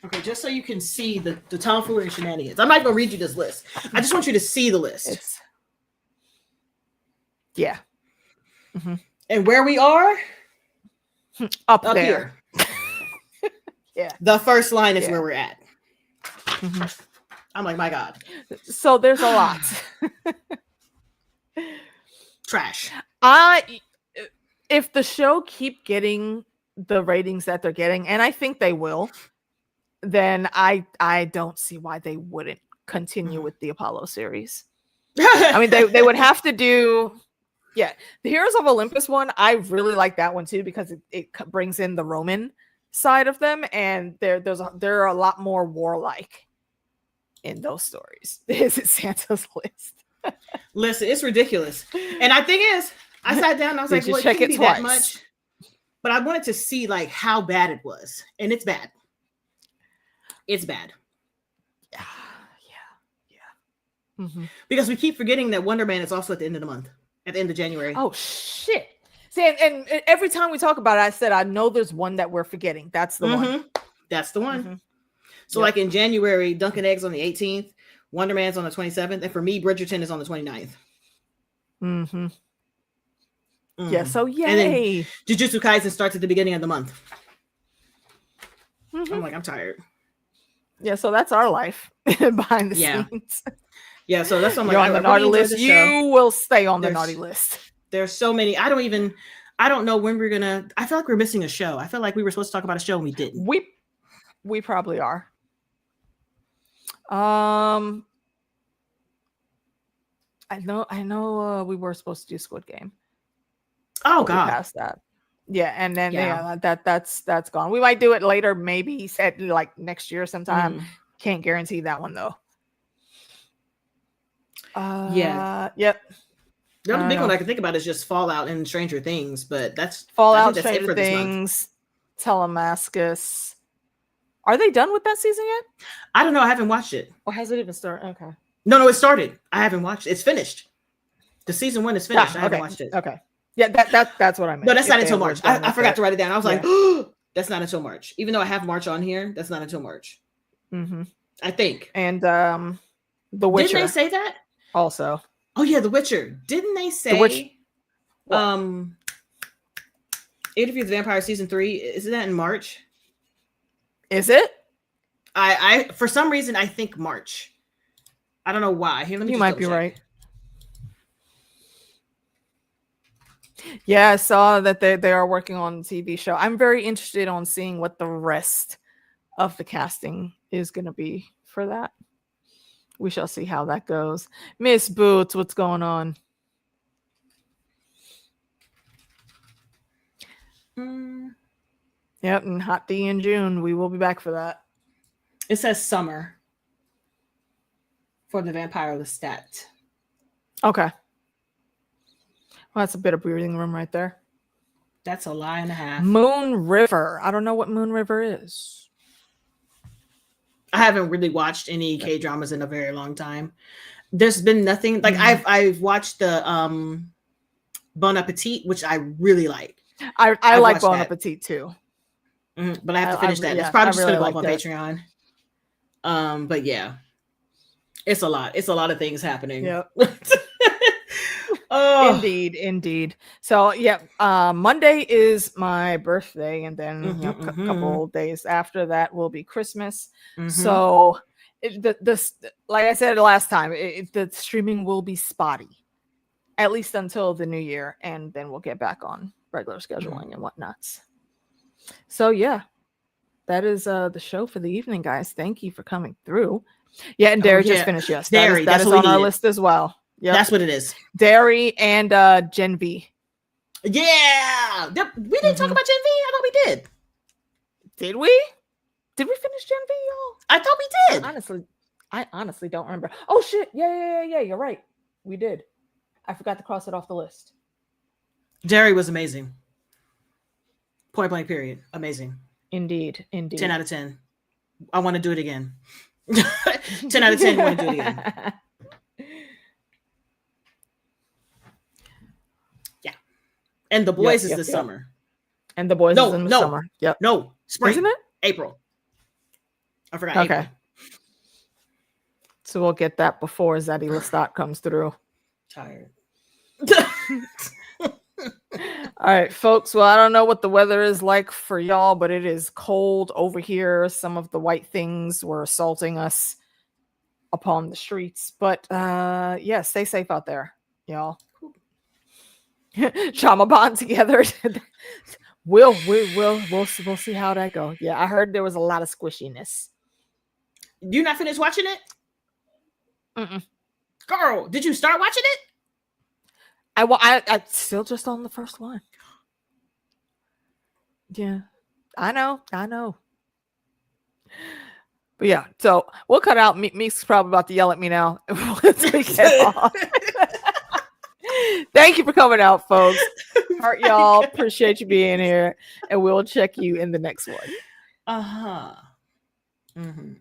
Okay, just so you can see the tomfoolery and shenanigans. I'm not going to read you this list. I just want you to see the list. Yeah. And where we are? Up there. Here. Yeah. The first line is where we're at. I'm like, my God. So there's a lot. trash. If the show keep getting the ratings that they're getting, and I think they will, then I don't see why they wouldn't continue with the Apollo series. I mean, they would have to do, the Heroes of Olympus one. I really like that one too because it brings in the Roman side of them, and they're a lot more warlike in those stories. Is it Santa's list? Listen, it's ridiculous. And I think I sat down and I was like, well, it can't be that much. But I wanted to see like how bad it was. And it's bad. It's bad. Yeah. Mm-hmm. Because we keep forgetting that Wonder Man is also at the end of the month. At the end of January. Oh, shit. See, and every time we talk about it, I said, I know there's one that we're forgetting. That's the one. That's the one. Mm-hmm. So like in January, Dunkin' Eggs on the 18th, Wonder Man's on the 27th, and for me, Bridgerton is on the 29th. Mm-hmm. Yeah, so yay. And then Jujutsu Kaisen starts at the beginning of the month. I'm like, I'm tired. Yeah, so that's our life behind the scenes. Yeah, so that's what I'm You're on the naughty list. You will stay on the naughty list. There's so many. I don't know when we're gonna. I feel like we're missing a show. I feel like we were supposed to talk about a show and we didn't. We probably are. I know. We were supposed to do Squid Game. Oh God, past that. Yeah, and then that's gone. We might do it later, maybe said like next year sometime. Can't guarantee that one though. Yep. The only big one I can think about is just Fallout and Stranger Things, but that's Fallout, Stranger Things, Telemascus. Are they done with that season yet? I don't know. I haven't watched it. Or has it even started? Okay. No, it started. I haven't watched it. It's finished. The season 1 is finished. I haven't watched it. Okay. Yeah, that's what I meant. No, that's not until March. I forgot to write it down. I was like, that's not until March. Even though I have March on here, that's not until March. I think. And The Witcher. Didn't they say that? Also. Oh yeah, The Witcher. Didn't they say Interview with the Vampire season 3? Isn't that in March? Is it? I for some reason I think March. I don't know why. Here, let me. You might be right. Yeah, I saw that they are working on the TV show. I'm very interested on seeing what the rest of the casting is going to be for that. We shall see how that goes. Miss Boots, what's going on? Yep, and Hot D in June. We will be back for that. It says summer for the Vampire Lestat. Okay. Well, that's a bit of breathing room right there. That's a lie and a half. Moon River. I don't know what Moon River is. I haven't really watched any K-dramas in a very long time. There's been nothing like I've watched the Bon Appetit, which I really like. I like Bon Appetit too. But I have to finish that. It's probably just gonna go up on Patreon. But yeah. It's a lot. It's a lot of things happening. Yep. Oh. Indeed. So yeah, Monday is my birthday, and then a couple days after that will be Christmas. So like I said last time, the streaming will be spotty, at least until the new year, and then we'll get back on regular scheduling and whatnots. So yeah, that is the show for the evening, guys. Thank you for coming through. Yeah, and Derry just finished. Yes, that is on our list as well. Yep. That's what it is. Derry and Gen V. Yeah. We didn't talk about Gen V. I thought we did. Did we? Did we finish Gen V, y'all? I thought we did. I honestly don't remember. Oh shit. Yeah. You're right. We did. I forgot to cross it off the list. Derry was amazing. Point blank period. Amazing. Indeed. 10 out of 10. I want to do it again. 10 out of 10. I want to do it again. And The Boys is this summer. And The Boys is in the summer. Yep. No, spring. Isn't it? April. I forgot. Okay. April. So we'll get that before Zaddy Lestat comes through. Tired. All right, folks. Well, I don't know what the weather is like for y'all, but it is cold over here. Some of the white things were assaulting us upon the streets. But yeah, stay safe out there, y'all. trauma bond together. we'll see how that goes. Yeah, I heard there was a lot of squishiness. You not finished watching it? Mm-mm. Girl, did you start watching it? I still just on the first one. Yeah, I know. But yeah, so we'll cut out. Meeks is probably about to yell at me now. Once we get off. Thank you for coming out, folks. Heart y'all. Appreciate you being here, and we'll check you in the next one. Uh-huh. Mm-hmm.